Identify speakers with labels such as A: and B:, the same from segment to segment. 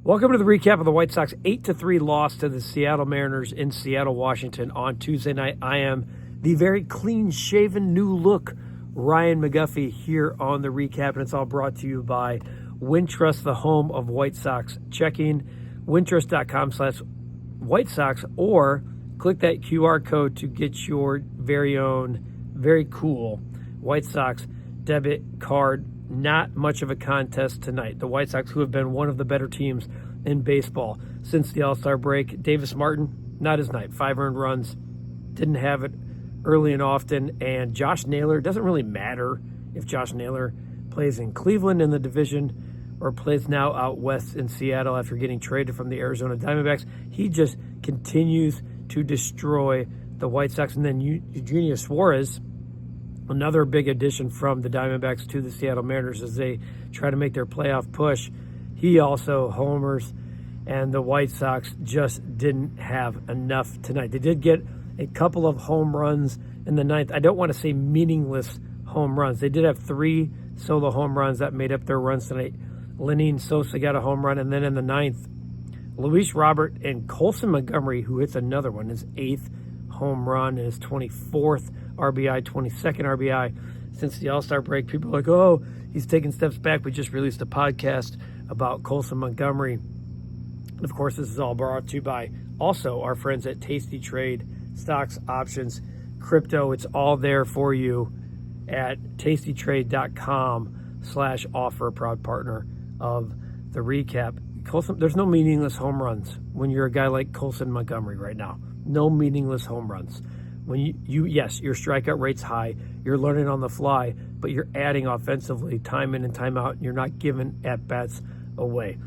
A: Welcome to the recap of the White Sox 8-3 loss to the Seattle Mariners in Seattle, Washington on Tuesday night. I am the very clean-shaven, new-look Ryan McGuffey here on the recap, and it's all brought to you by Wintrust, the home of White Sox checking, wintrust.com/White Sox, or click that QR code to get your very own, very cool White Sox debit card. Not much of a contest tonight. The White Sox, who have been one of the better teams in baseball since the All-Star break. Davis Martin, not his night. 5 earned runs. Didn't have it early and often. And Josh Naylor, doesn't really matter if Josh Naylor plays in Cleveland in the division or plays now out west in Seattle after getting traded from the Arizona Diamondbacks. He just continues to destroy the White Sox. And then Eugenio Suarez, another big addition from the Diamondbacks to the Seattle Mariners as they try to make their playoff push. He also homers, and the White Sox just didn't have enough tonight. They did get a couple of home runs in the ninth. I don't want to say meaningless home runs. They did have 3 solo home runs that made up their runs tonight. Lenyn Sosa got a home run, and then in the ninth, Luis Robert and Colson Montgomery, who hits another one, his 8th home run, his 24th RBI, 22nd RBI since the All-Star break. People are like, oh, he's taking steps back. We just released a podcast about Colson Montgomery. And of course, this is all brought to you by also our friends at Tasty Trade, stocks, options, crypto. It's all there for you at tastytrade.com/offer, proud partner of the recap. Colson, there's no meaningless home runs when you're a guy like Colson Montgomery right now. No meaningless home runs. When yes, your strikeout rate's high, you're learning on the fly, but you're adding offensively time in and time out, and you're not giving at-bats away.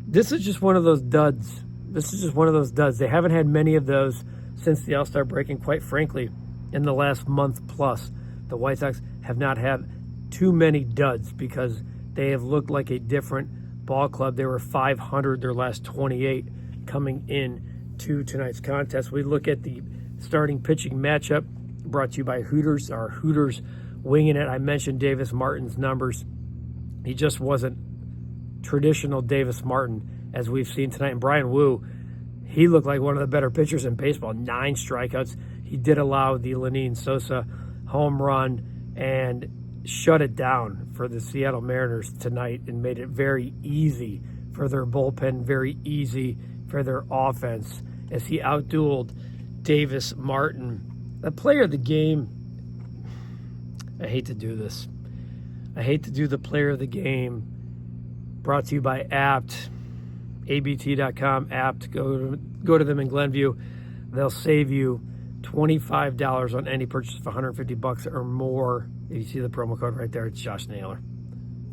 A: This is just one of those duds. They haven't had many of those since the All-Star break, and quite frankly, in the last month plus, the White Sox have not had too many duds because they have looked like a different ball club. They were 500 their last 28 coming in to tonight's contest. We look at the starting pitching matchup brought to you by Hooters, our Hooters winging it. I mentioned Davis Martin's numbers. He just wasn't traditional Davis Martin as we've seen tonight. And Brian Wu, he looked like one of the better pitchers in baseball. 9 strikeouts. He did allow the Lenyn Sosa home run and shut it down for the Seattle Mariners tonight and made it very easy for their bullpen, very easy for their offense as he outdueled Davis Martin. The player of the game, I hate to do this. I hate to do the player of the game. Brought to you by Apt, abt.com, Apt. Go to them in Glenview. They'll save you $25 on any purchase of $150 or more. If you see the promo code right there, it's Josh Naylor.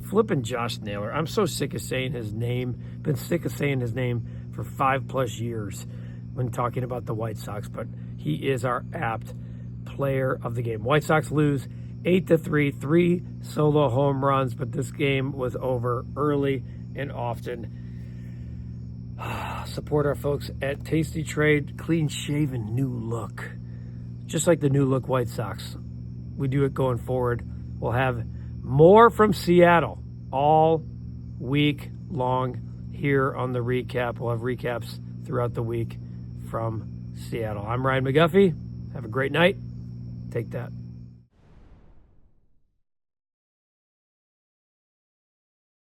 A: Flipping Josh Naylor. I'm so sick of saying his name. Been sick of saying his name for 5+ years when talking about the White Sox, but he is our apt player of the game. White Sox lose 8-3, 3 solo home runs, but this game was over early and often. Support our folks at Tasty Trade, clean-shaven new look. Just like the new look White Sox. We do it going forward. We'll have more from Seattle all week long here on the recap. We'll have recaps throughout the week from Seattle. I'm Ryan McGuffey. Have a great night. Take that.